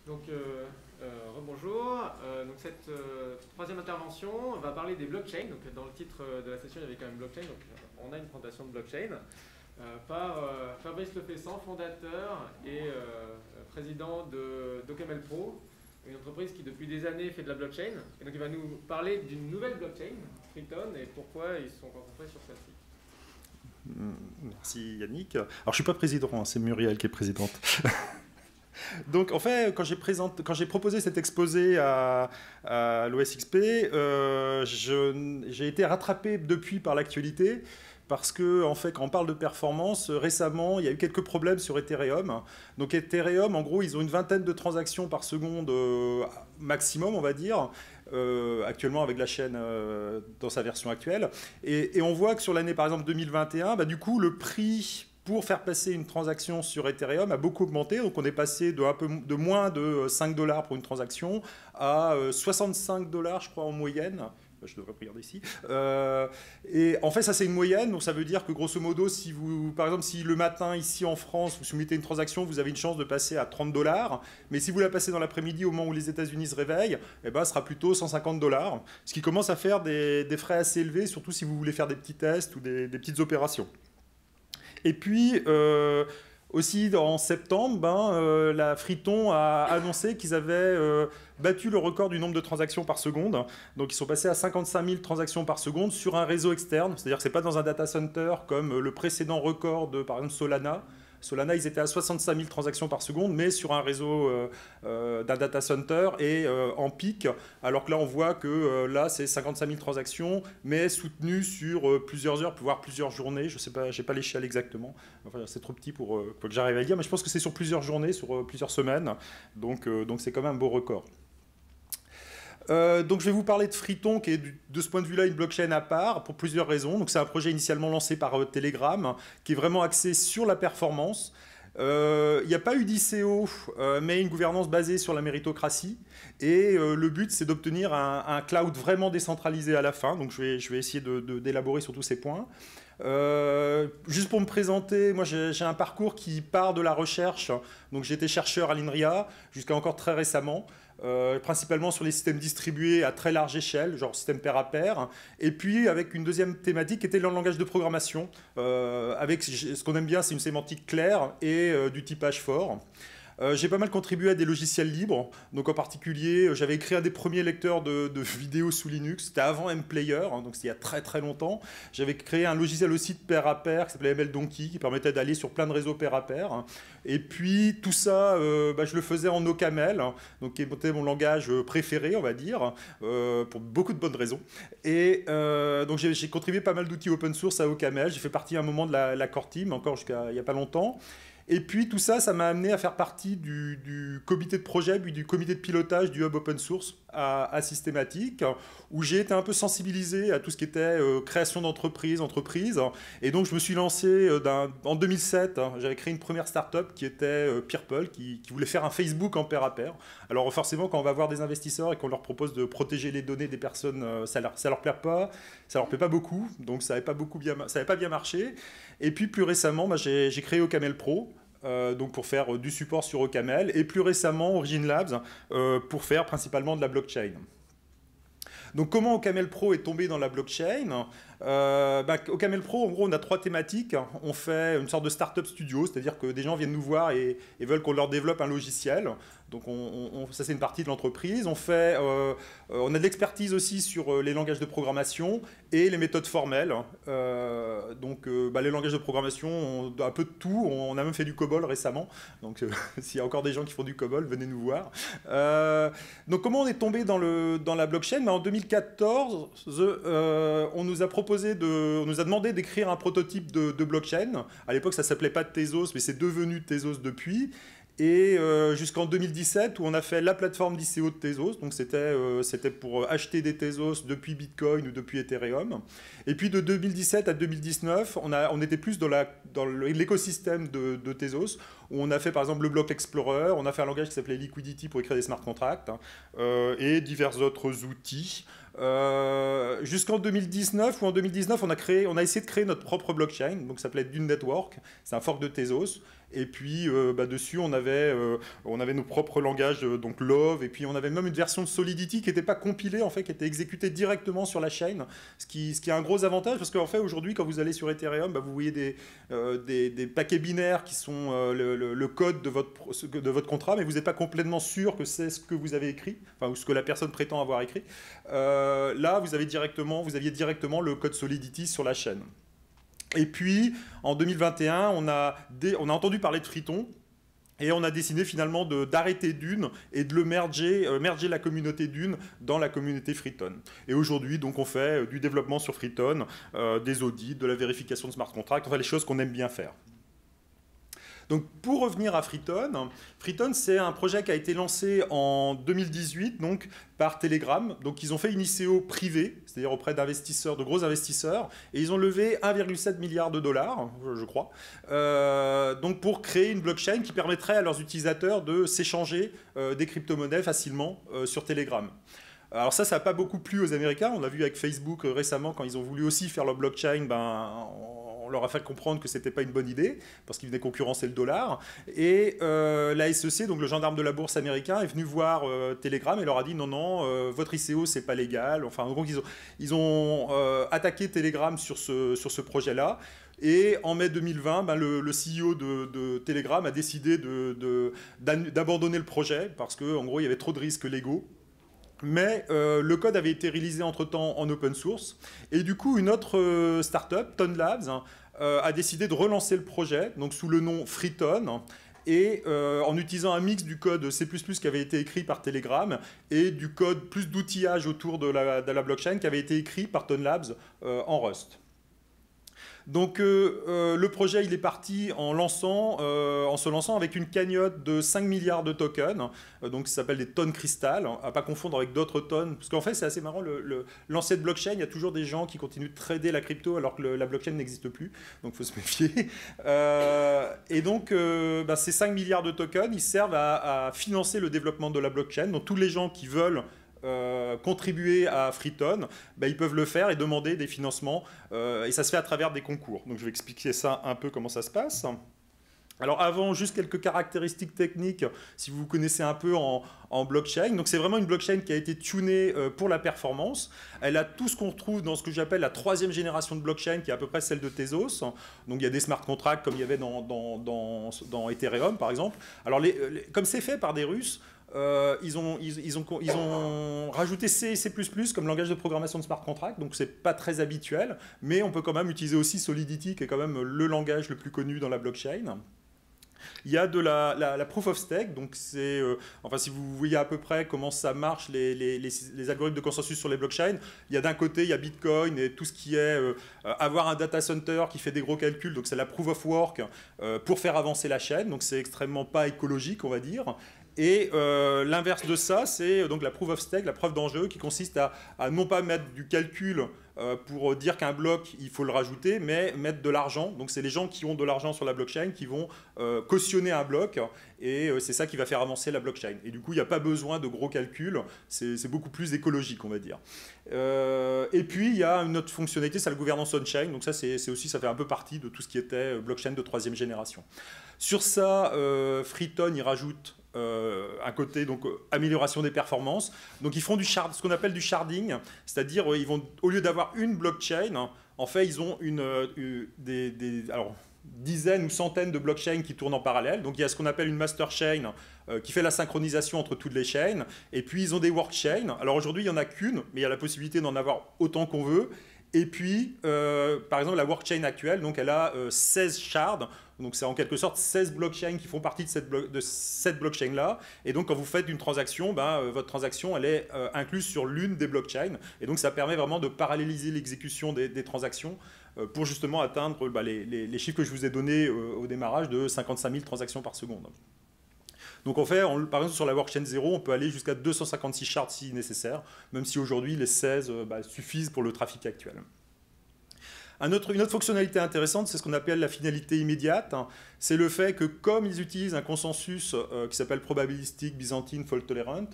Donc, rebonjour. Donc cette troisième intervention va parler des blockchains. Donc, dans le titre de la session, il y avait quand même blockchain. Donc, on a une présentation de blockchain par Fabrice Lefessant, fondateur et président d'Ocaml Pro, une entreprise qui depuis des années fait de la blockchain. Et donc, il va nous parler d'une nouvelle blockchain, Triton, et pourquoi ils se sont concentrés sur celle-ci. Merci Yannick. Alors je ne suis pas président, hein, c'est Muriel qui est présidente. Donc en fait, quand j'ai proposé cet exposé à l'OSXP, j'ai été rattrapé depuis par l'actualité. Parce que, en fait, quand on parle de performance, récemment, il y a eu quelques problèmes sur Ethereum. Donc, Ethereum, en gros, ils ont une vingtaine de transactions par seconde maximum, on va dire, actuellement avec la chaîne dans sa version actuelle. Et on voit que sur l'année, par exemple, 2021, bah, du coup, le prix pour faire passer une transaction sur Ethereum a beaucoup augmenté. Donc, on est passé de moins de 5 dollars pour une transaction à 65 dollars, je crois, en moyenne. Je devrais regarder ici. Et en fait, ça, c'est une moyenne. Donc, ça veut dire que, grosso modo, si vous, par exemple, si le matin, ici en France, vous soumettez une transaction, vous avez une chance de passer à 30 dollars. Mais si vous la passez dans l'après-midi, au moment où les États-Unis se réveillent, eh ben, ce sera plutôt 150 dollars. Ce qui commence à faire des frais assez élevés, surtout si vous voulez faire des petits tests ou des petites opérations. Et puis, aussi, en septembre, la Friton a annoncé qu'ils avaient battu le record du nombre de transactions par seconde. Donc, ils sont passés à 55 000 transactions par seconde sur un réseau externe. C'est-à-dire que ce n'est pas dans un data center comme le précédent record de, par exemple, Solana. Solana, ils étaient à 65 000 transactions par seconde, mais sur un réseau d'un data center et en pic. Alors que là, on voit que là, c'est 55 000 transactions, mais soutenues sur plusieurs heures, voire plusieurs journées. Je ne sais pas, je n'ai pas l'échelle exactement. Enfin, c'est trop petit pour que j'arrive à dire, mais je pense que c'est sur plusieurs journées, sur plusieurs semaines. Donc c'est quand même un beau record. Donc je vais vous parler de Friton, qui est de ce point de vue-là une blockchain à part, pour plusieurs raisons. Donc c'est un projet initialement lancé par Telegram, qui est vraiment axé sur la performance. Il n'y a pas eu d'ICO, mais une gouvernance basée sur la méritocratie. Et le but, c'est d'obtenir un cloud vraiment décentralisé à la fin. Donc je vais essayer d'élaborer sur tous ces points. Juste pour me présenter, moi j'ai un parcours qui part de la recherche. Donc j'étais chercheur à l'INRIA jusqu'à encore très récemment. Principalement sur les systèmes distribués à très large échelle, genre système pair à pair, et puis avec une deuxième thématique qui était le langage de programmation, avec ce qu'on aime bien, c'est une sémantique claire et du typage fort. J'ai pas mal contribué à des logiciels libres, donc en particulier, j'avais créé un des premiers lecteurs de vidéos sous Linux, c'était avant MPlayer, hein, donc c'était il y a très très longtemps. J'avais créé un logiciel aussi de pair à pair qui s'appelait MLDonkey, qui permettait d'aller sur plein de réseaux pair à pair. Et puis tout ça, je le faisais en OCaml, donc qui était mon langage préféré, on va dire, pour beaucoup de bonnes raisons. Et donc j'ai contribué pas mal d'outils open source à OCaml, j'ai fait partie à un moment de la core team, encore jusqu'à il n'y a pas longtemps. Et puis tout ça, ça m'a amené à faire partie du comité de projet, puis du comité de pilotage du hub open source à Systématique, où j'ai été un peu sensibilisé à tout ce qui était création d'entreprises, entreprises. Et donc je me suis lancé en 2007, hein, j'avais créé une première start-up qui était Peerpal, qui voulait faire un Facebook en pair à pair. Alors forcément, quand on va voir des investisseurs et qu'on leur propose de protéger les données des personnes, ça leur plaît pas, ça leur plaît pas beaucoup, donc ça n'avait pas bien marché. Et puis plus récemment, j'ai créé Ocaml Pro, donc pour faire du support sur OCaml, et plus récemment Origin Labs pour faire principalement de la blockchain. Donc comment OCaml Pro est tombé dans la blockchain? OCaml Pro, en gros, on a trois thématiques. On fait une sorte de startup studio, c'est-à-dire que des gens viennent nous voir et veulent qu'on leur développe un logiciel. Donc ça, c'est une partie de l'entreprise. On a de l'expertise aussi sur les langages de programmation et les méthodes formelles. Les langages de programmation, on a un peu de tout. On a même fait du COBOL récemment. Donc s'il y a encore des gens qui font du COBOL, venez nous voir. Donc comment on est tombé dans la blockchain? En 2014, on nous a demandé d'écrire un prototype de blockchain. À l'époque, ça ne s'appelait pas Tezos, mais c'est devenu Tezos depuis. Et jusqu'en 2017, où on a fait la plateforme d'ICO de Tezos. Donc c'était pour acheter des Tezos depuis Bitcoin ou depuis Ethereum. Et puis de 2017 à 2019, on était plus dans l'écosystème de Tezos, où on a fait par exemple le Block Explorer, on a fait un langage qui s'appelait Liquidity pour écrire des smart contracts, et divers autres outils. Jusqu'en 2019, ou en 2019, on a essayé de créer notre propre blockchain, donc ça s'appelait Dune Network, c'est un fork de Tezos. Et puis dessus, on avait nos propres langages, donc Love, et puis on avait même une version de Solidity qui n'était pas compilée, en fait, qui était exécutée directement sur la chaîn, ce qui est un gros avantage, parce qu'en fait, aujourd'hui, quand vous allez sur Ethereum, vous voyez des paquets binaires qui sont le code de votre contrat, mais vous n'êtes pas complètement sûr que c'est ce que vous avez écrit, enfin, ou ce que la personne prétend avoir écrit. Là, vous aviez directement le code Solidity sur la chaîne. Et puis, en 2021, on a entendu parler de Friton, et on a décidé finalement d'arrêter Dune et de le merger la communauté Dune dans la communauté Friton. Et aujourd'hui, donc, on fait du développement sur Friton, des audits, de la vérification de smart contracts, enfin les choses qu'on aime bien faire. Donc, pour revenir à Friton, c'est un projet qui a été lancé en 2018 donc, par Telegram. Donc, ils ont fait une ICO privée, c'est-à-dire auprès d'investisseurs, de gros investisseurs, et ils ont levé 1,7 milliard de dollars, je crois, donc pour créer une blockchain qui permettrait à leurs utilisateurs de s'échanger des crypto-monnaies facilement sur Telegram. Alors ça n'a pas beaucoup plu aux Américains. On l'a vu avec Facebook récemment, quand ils ont voulu aussi faire leur blockchain, on leur a fait comprendre que ce n'était pas une bonne idée, parce qu'ils venaient concurrencer le dollar. Et la SEC, donc le gendarme de la bourse américain, est venu voir Telegram et leur a dit non, votre ICO, c'est pas légal. Enfin, donc ils ont attaqué Telegram sur ce projet-là. Et en mai 2020, le CEO de Telegram a décidé d'abandonner le projet, parce qu'en gros, il y avait trop de risques légaux. Mais le code avait été réalisé entre-temps en open source. Et du coup, une autre startup, Ton Labs, a décidé de relancer le projet, donc sous le nom Friton, et en utilisant un mix du code C++ qui avait été écrit par Telegram et du code plus d'outillage autour de la blockchain qui avait été écrit par Ton Labs en Rust. Donc le projet il est parti en se lançant avec une cagnotte de 5 milliards de tokens, donc ça s'appelle des tonnes cristal, à pas confondre avec d'autres tonnes, parce qu'en fait c'est assez marrant, lancer de blockchain, il y a toujours des gens qui continuent de trader la crypto alors que la blockchain n'existe plus, donc il faut se méfier. Et donc ces 5 milliards de tokens, ils servent à financer le développement de la blockchain, donc tous les gens qui veulent contribuer à Friton, ils peuvent le faire et demander des financements, et ça se fait à travers des concours. Donc je vais expliquer ça un peu comment ça se passe. Alors avant, juste quelques caractéristiques techniques, si vous connaissez un peu en blockchain. Donc c'est vraiment une blockchain qui a été tunée pour la performance. Elle a tout ce qu'on retrouve dans ce que j'appelle la 3e génération de blockchain, qui est à peu près celle de Tezos. Donc il y a des smart contracts comme il y avait dans Ethereum, par exemple. Alors comme c'est fait par des Russes, ils ont rajouté C et C++ comme langage de programmation de smart contract, donc c'est pas très habituel, mais on peut quand même utiliser aussi Solidity, qui est quand même le langage le plus connu dans la blockchain. Il y a de la proof of stake, donc c'est, enfin si vous voyez à peu près comment ça marche, les algorithmes de consensus sur les blockchains, il y a d'un côté, il y a Bitcoin et tout ce qui est avoir un data center qui fait des gros calculs, donc c'est la proof of work pour faire avancer la chaîne, donc c'est extrêmement pas écologique, on va dire. Et l'inverse de ça, c'est donc la proof of stake, la preuve d'enjeu, qui consiste à non pas mettre du calcul pour dire qu'un bloc, il faut le rajouter, mais mettre de l'argent. Donc c'est les gens qui ont de l'argent sur la blockchain qui vont cautionner un bloc, et c'est ça qui va faire avancer la blockchain. Et du coup, il n'y a pas besoin de gros calculs, c'est beaucoup plus écologique, on va dire. Et puis, il y a une autre fonctionnalité, c'est la gouvernance on-chain. Donc ça, ça fait un peu partie de tout ce qui était blockchain de 3e génération. Sur ça, Friton, il rajoute un côté donc amélioration des performances. Donc ils font ce qu'on appelle du sharding, c'est-à-dire ils vont, au lieu d'avoir une blockchain, en fait ils ont alors, dizaines ou centaines de blockchains qui tournent en parallèle. Donc il y a ce qu'on appelle une master chain qui fait la synchronisation entre toutes les chaînes. Et puis ils ont des work chains. Alors aujourd'hui il n'y en a qu'une, mais il y a la possibilité d'en avoir autant qu'on veut. Et puis, par exemple, la workchain actuelle, donc elle a 16 shards. Donc c'est en quelque sorte 16 blockchains qui font partie de cette blockchain-là. Et donc quand vous faites une transaction, votre transaction, elle est incluse sur l'une des blockchains. Et donc ça permet vraiment de paralléliser l'exécution des transactions pour justement atteindre les chiffres que je vous ai donnés au démarrage de 55 000 transactions par seconde. Donc en fait, par exemple sur la workchain 0, on peut aller jusqu'à 256 shards si nécessaire, même si aujourd'hui les 16 suffisent pour le trafic actuel. Une autre fonctionnalité intéressante, c'est ce qu'on appelle la finalité immédiate. C'est le fait que comme ils utilisent un consensus qui s'appelle Probabilistic Byzantine Fault Tolerant,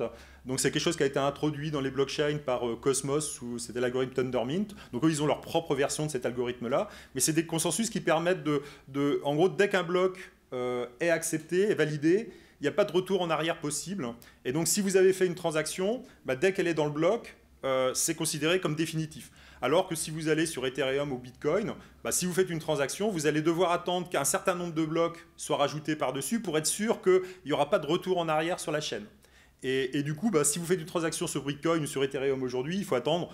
donc c'est quelque chose qui a été introduit dans les blockchains par Cosmos, où c'était l'algorithme Tendermint. Donc eux, ils ont leur propre version de cet algorithme-là. Mais c'est des consensus qui permettent en gros, dès qu'un bloc est accepté, est validé, il n'y a pas de retour en arrière possible. Et donc si vous avez fait une transaction, dès qu'elle est dans le bloc, c'est considéré comme définitif. Alors que si vous allez sur Ethereum ou Bitcoin, si vous faites une transaction, vous allez devoir attendre qu'un certain nombre de blocs soient rajoutés par-dessus pour être sûr qu'il n'y aura pas de retour en arrière sur la chaîne. Et du coup, si vous faites une transaction sur Bitcoin ou sur Ethereum aujourd'hui, il faut attendre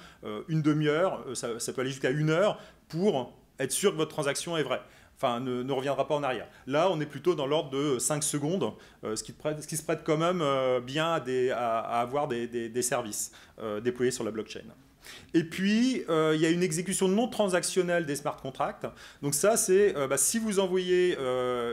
une demi-heure, ça peut aller jusqu'à 1 heure, pour être sûr que votre transaction est vraie. Enfin, ne reviendra pas en arrière. Là, on est plutôt dans l'ordre de 5 secondes, ce qui se prête quand même bien à avoir des services déployés sur la blockchain. Et puis, il y a une exécution non transactionnelle des smart contracts. Donc ça, c'est si vous envoyez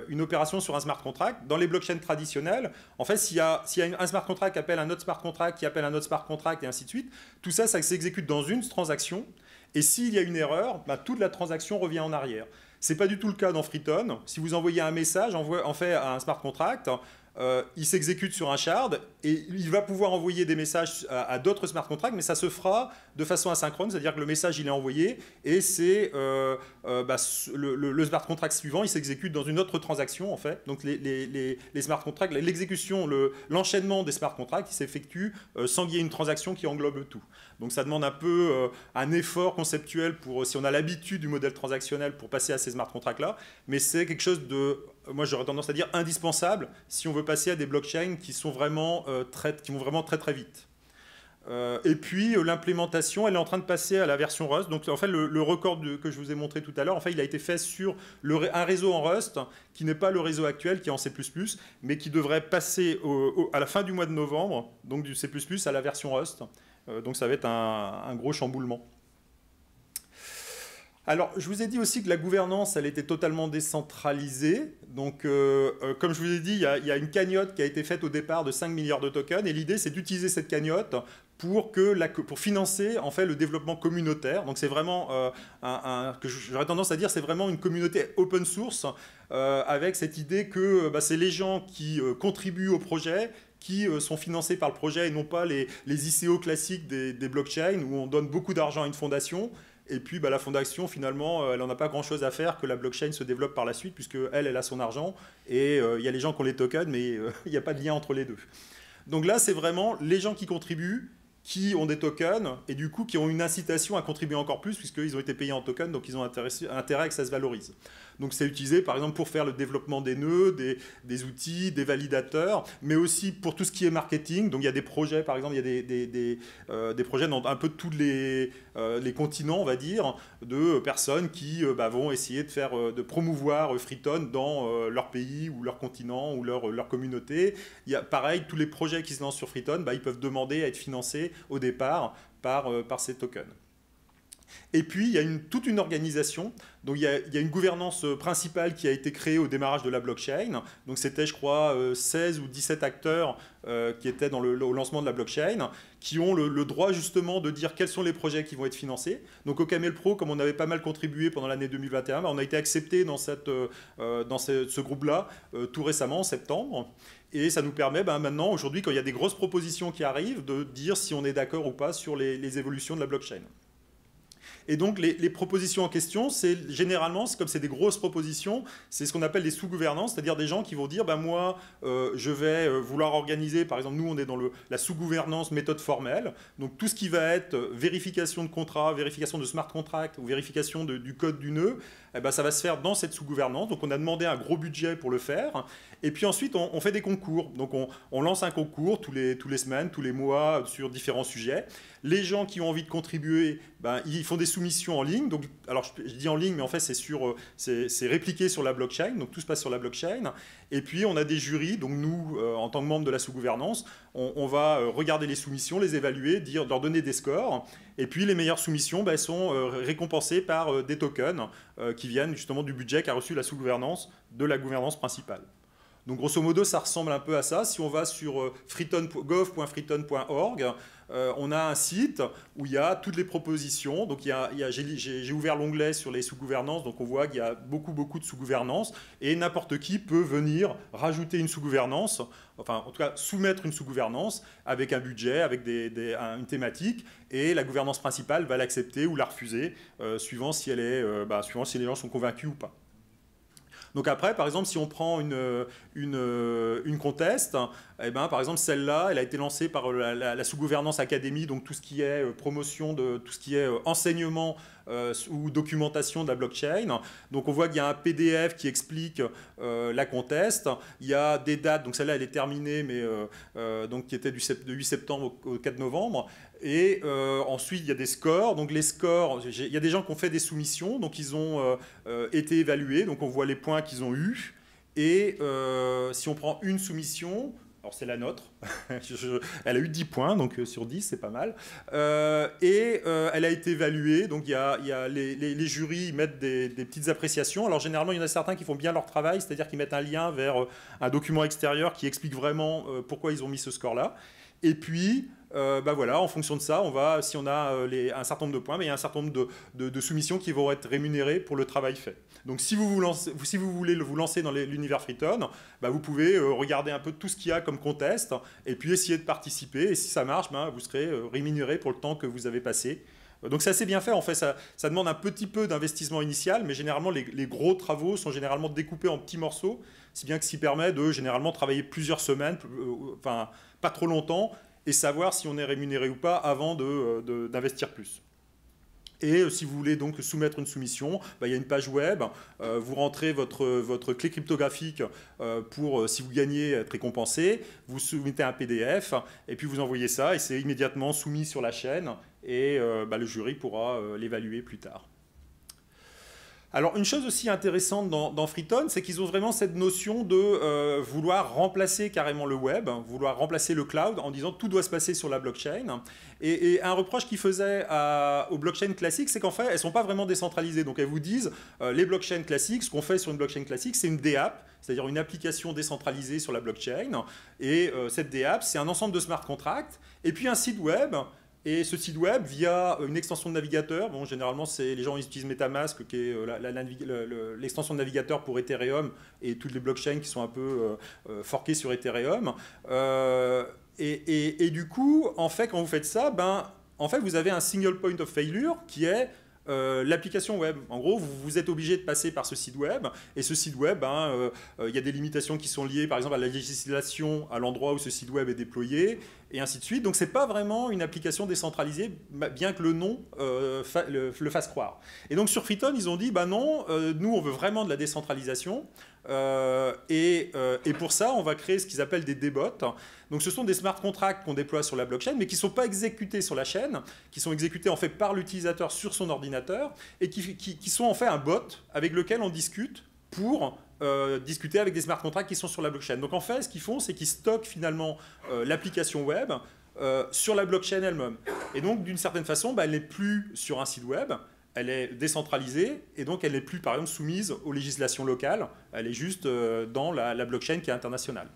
une opération sur un smart contract, dans les blockchains traditionnelles, en fait, s'il y a un smart contract qui appelle un autre smart contract, qui appelle un autre smart contract, et ainsi de suite, tout ça, ça s'exécute dans une transaction. Et s'il y a une erreur, toute la transaction revient en arrière. Ce n'est pas du tout le cas dans Freeton. Si vous envoyez un message en fait à un smart contract, il s'exécute sur un shard et il va pouvoir envoyer des messages à d'autres smart contracts, mais ça se fera de façon asynchrone, c'est-à-dire que le message il est envoyé et c'est le smart contract suivant, il s'exécute dans une autre transaction en fait. Donc les smart contracts, l'exécution, l'enchaînement des smart contracts, il s'effectue sans qu'il y ait une transaction qui englobe tout. Donc ça demande un peu un effort conceptuel si on a l'habitude du modèle transactionnel pour passer à ces smart contracts-là, mais c'est quelque chose de, moi j'aurais tendance à dire, indispensable si on veut passer à des blockchains qui vont vraiment très très vite. Et puis l'implémentation, elle est en train de passer à la version Rust. Donc en fait le record que je vous ai montré tout à l'heure, en fait il a été fait sur un réseau en Rust qui n'est pas le réseau actuel qui est en C++, mais qui devrait passer à la fin du mois de novembre, donc du C++ à la version Rust. Donc ça va être un gros chamboulement. Alors, je vous ai dit aussi que la gouvernance, elle était totalement décentralisée. Donc, comme je vous ai dit, il y a une cagnotte qui a été faite au départ de 5 milliards de tokens. Et l'idée, c'est d'utiliser cette cagnotte pour financer en fait, le développement communautaire. Donc, c'est vraiment, j'aurais tendance à dire, c'est vraiment une communauté open source avec cette idée que c'est les gens qui contribuent au projet, qui sont financés par le projet et non pas les ICO classiques des blockchains où on donne beaucoup d'argent à une fondation. Et puis la fondation, finalement, elle n'en a pas grand-chose à faire que la blockchain se développe par la suite, puisqu'elle a son argent, et il y a les gens qui ont les tokens, mais il n'y a pas de lien entre les deux. Donc là, c'est vraiment les gens qui contribuent, qui ont des tokens, et du coup qui ont une incitation à contribuer encore plus, puisqu'ils ont été payés en tokens, donc ils ont intérêt à que ça se valorise. Donc c'est utilisé par exemple pour faire le développement des nœuds, des outils, des validateurs, mais aussi pour tout ce qui est marketing. Donc il y a des projets, par exemple, il y a des projets dans un peu tous les continents, on va dire, de personnes qui vont essayer de promouvoir Freeton dans leur pays ou leur continent ou leur communauté. Il y a pareil, tous les projets qui se lancent sur Freeton, ils peuvent demander à être financés au départ par ces tokens. Et puis, il y a toute une organisation. Donc, il y a une gouvernance principale qui a été créée au démarrage de la blockchain. Donc, c'était, je crois, 16 ou 17 acteurs qui étaient au lancement de la blockchain, qui ont le droit, justement, de dire quels sont les projets qui vont être financés. Donc, au Camel Pro, comme on avait pas mal contribué pendant l'année 2021, on a été accepté dans ce groupe-là tout récemment, en septembre. Et ça nous permet maintenant, aujourd'hui, quand il y a des grosses propositions qui arrivent, de dire si on est d'accord ou pas sur les évolutions de la blockchain. Et donc, les propositions en question, généralement, comme c'est des grosses propositions, c'est ce qu'on appelle des sous-gouvernances, c'est-à-dire des gens qui vont dire, moi, je vais vouloir organiser, par exemple, nous, on est dans la sous-gouvernance méthode formelle, donc tout ce qui va être vérification de contrat, vérification de smart contract ou vérification du code du nœud, ça va se faire dans cette sous-gouvernance. Donc, on a demandé un gros budget pour le faire. Et puis ensuite, on fait des concours. Donc, on lance un concours tous les semaines, tous les mois, sur différents sujets. Les gens qui ont envie de contribuer, ils font des soumissions en ligne. Donc, alors, je dis en ligne, mais en fait, c'est répliqué sur la blockchain. Donc, tout se passe sur la blockchain. Et puis, on a des jurys. Donc, nous, en tant que membres de la sous-gouvernance, on va regarder les soumissions, les évaluer, leur donner des scores. Et puis, les meilleures soumissions sont récompensées par des tokens qui viennent justement du budget qu'a reçu la sous-gouvernance de la gouvernance principale. Donc grosso modo, ça ressemble un peu à ça. Si on va sur gov.freeton.org, on a un site où il y a toutes les propositions. Donc j'ai ouvert l'onglet sur les sous-gouvernances, donc on voit qu'il y a beaucoup de sous-gouvernances, et n'importe qui peut venir rajouter une sous-gouvernance, enfin en tout cas soumettre une sous-gouvernance avec un budget, avec une thématique, et la gouvernance principale va l'accepter ou la refuser, suivant si suivant si les gens sont convaincus ou pas. Donc après, par exemple, si on prend une contest, eh ben, par exemple, celle-là, elle a été lancée par la sous-gouvernance académie, donc tout ce qui est promotion, tout ce qui est enseignement ou documentation de la blockchain. Donc on voit qu'il y a un PDF qui explique la contest. Il y a des dates, donc celle-là, elle est terminée, mais donc qui était de 8 septembre au 4 novembre. Et ensuite, il y a des scores. Donc les scores, il y a des gens qui ont fait des soumissions, donc ils ont été évalués, donc on voit les points qu'ils ont eus. Et si on prend une soumission, alors c'est la nôtre, elle a eu 10 points, donc sur 10, c'est pas mal. Elle a été évaluée, donc il y a les jurys mettent des petites appréciations. Alors généralement, il y en a certains qui font bien leur travail, c'est-à-dire qu'ils mettent un lien vers un document extérieur qui explique vraiment pourquoi ils ont mis ce score-là. Et puis, voilà, en fonction de ça, si on a un certain nombre de points, il y a un certain nombre de soumissions qui vont être rémunérées pour le travail fait. Donc si vous voulez vous lancer dans l'univers Freeton, vous pouvez regarder un peu tout ce qu'il y a comme contest, et puis essayer de participer, et si ça marche, vous serez rémunéré pour le temps que vous avez passé. Donc c'est assez bien fait, en fait, ça demande un petit peu d'investissement initial, mais généralement les gros travaux sont généralement découpés en petits morceaux, si bien que ce qui permet de généralement travailler plusieurs semaines, enfin pas trop longtemps, et savoir si on est rémunéré ou pas avant d'investir plus. Et si vous voulez donc soumettre une soumission, il y a une page web, vous rentrez votre clé cryptographique pour, si vous gagnez, être récompensé, vous soumettez un PDF, et puis vous envoyez ça, et c'est immédiatement soumis sur la chaîne, et le jury pourra l'évaluer plus tard. Alors, une chose aussi intéressante dans Freeton, c'est qu'ils ont vraiment cette notion de vouloir remplacer carrément le web, vouloir remplacer le cloud en disant tout doit se passer sur la blockchain. Et un reproche qu'ils faisaient aux blockchains classiques, c'est qu'en fait, elles ne sont pas vraiment décentralisées. Donc, elles vous disent, les blockchains classiques, ce qu'on fait sur une blockchain classique, c'est une DApp, c'est-à-dire une application décentralisée sur la blockchain. Et cette DApp, c'est un ensemble de smart contracts, et puis un site web. Et ce site web, via une extension de navigateur, bon, généralement, les gens utilisent MetaMask, qui est l'extension de navigateur pour Ethereum, et toutes les blockchains qui sont un peu forkées sur Ethereum. Et du coup, en fait, quand vous faites ça, en fait, vous avez un single point of failure qui est l'application web. En gros, vous êtes obligé de passer par ce site web, et ce site web, y a des limitations qui sont liées, par exemple, à la législation, à l'endroit où ce site web est déployé, et ainsi de suite. Donc, c'est pas vraiment une application décentralisée, bien que le nom le fasse croire. Et donc, sur Freeton, ils ont dit, non, nous, on veut vraiment de la décentralisation, et pour ça, on va créer ce qu'ils appellent des DBOT. Donc ce sont des smart contracts qu'on déploie sur la blockchain, mais qui ne sont pas exécutés sur la chaîne, qui sont exécutés en fait par l'utilisateur sur son ordinateur, et qui sont en fait un bot avec lequel on discute pour discuter avec des smart contracts qui sont sur la blockchain. Donc en fait, ce qu'ils font, c'est qu'ils stockent finalement l'application web sur la blockchain elle-même. Et donc d'une certaine façon, elle n'est plus sur un site web, elle est décentralisée, et donc elle n'est plus par exemple soumise aux législations locales, elle est juste dans la blockchain qui est internationale.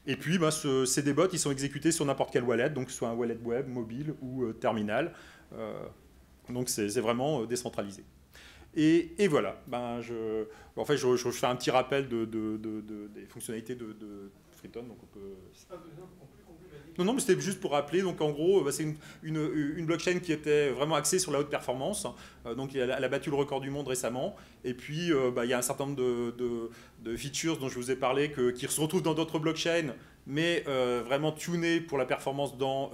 Et puis, ces DBOT, ils sont exécutés sur n'importe quelle wallet, donc soit un wallet web, mobile ou terminal. Donc, c'est vraiment décentralisé. Et voilà. En fait, je fais un petit rappel des fonctionnalités de Freeton. Donc on peut... Non, mais c'était juste pour rappeler. Donc, en gros, c'est une blockchain qui était vraiment axée sur la haute performance. Donc, elle a battu le record du monde récemment. Et puis, il y a un certain nombre de features dont je vous ai parlé qui se retrouvent dans d'autres blockchains, mais vraiment tunées pour la performance dans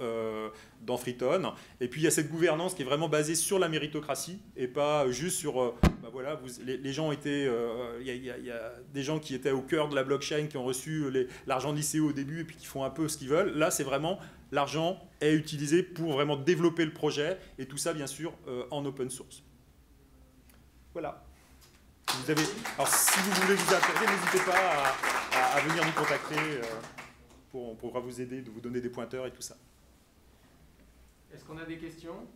Freeton. Et puis, il y a cette gouvernance qui est vraiment basée sur la méritocratie et pas juste sur... voilà, les gens étaient... Il y a des gens qui étaient au cœur de la blockchain, qui ont reçu l'argent de l'ICO au début et puis qui font un peu ce qu'ils veulent. Là, c'est vraiment... L'argent est utilisé pour vraiment développer le projet, et tout ça, bien sûr, en open source. Voilà. Alors, si vous voulez vous intéresser, n'hésitez pas à venir nous contacter. On pourra vous aider, de vous donner des pointeurs et tout ça. Est-ce qu'on a des questions?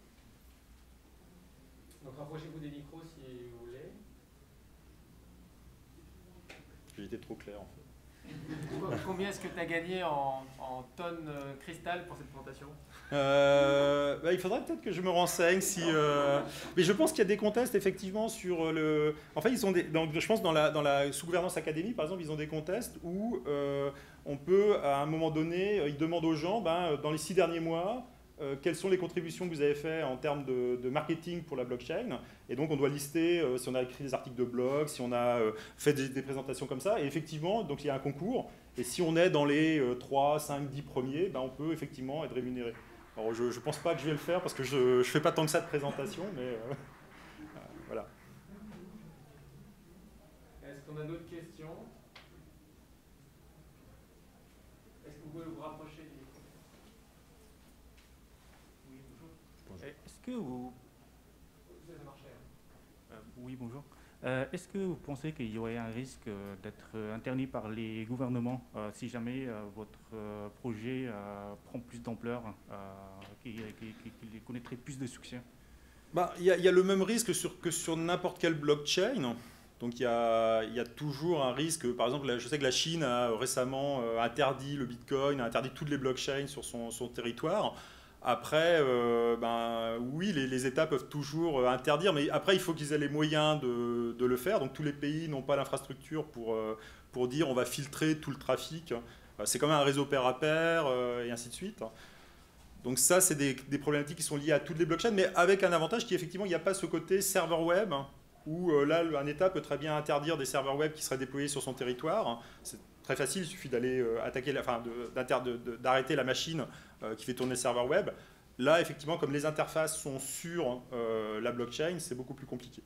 Donc rapprochez-vous des micros si vous voulez. J'ai été trop clair en fait. Combien est-ce que tu as gagné en tonnes cristal pour cette présentation? Il faudrait peut-être que je me renseigne si. Mais je pense qu'il y a des contests effectivement sur le. En fait, ils ont je pense dans la sous-gouvernance académique, par exemple, ils ont des contests où on peut, à un moment donné, ils demandent aux gens, dans les 6 derniers mois, quelles sont les contributions que vous avez faites en termes de marketing pour la blockchain. Et donc, on doit lister si on a écrit des articles de blog, si on a fait des présentations comme ça. Et effectivement, donc il y a un concours. Et si on est dans les 3, 5, 10 premiers, on peut effectivement être rémunéré. Alors, je ne pense pas que je vais le faire parce que je ne fais pas tant que ça de présentation, mais voilà. Est-ce qu'on a d'autres questions? Est-ce que vous pouvez vous rapprocher du micro? Oui, bonjour. Est-ce que vous... Ça marchait. Oui, bonjour. Est-ce que vous pensez qu'il y aurait un risque d'être interdit par les gouvernements si jamais votre projet prend plus d'ampleur, qu'il connaîtrait plus de succès? Il y a le même risque que sur n'importe quelle blockchain. Donc il y a toujours un risque. Par exemple, je sais que la Chine a récemment interdit le Bitcoin, a interdit toutes les blockchains sur son territoire. Après, oui, les États peuvent toujours interdire, mais après, il faut qu'ils aient les moyens de le faire. Donc tous les pays n'ont pas l'infrastructure pour dire on va filtrer tout le trafic. C'est quand même un réseau pair à pair et ainsi de suite. Donc ça, c'est des problématiques qui sont liées à toutes les blockchains, mais avec un avantage qui, effectivement, il n'y a pas ce côté serveur web, où là, un État peut très bien interdire des serveurs web qui seraient déployés sur son territoire. C'est très facile, il suffit d'aller d'arrêter la machine qui fait tourner le serveur web. Là, effectivement, comme les interfaces sont sur la blockchain, c'est beaucoup plus compliqué.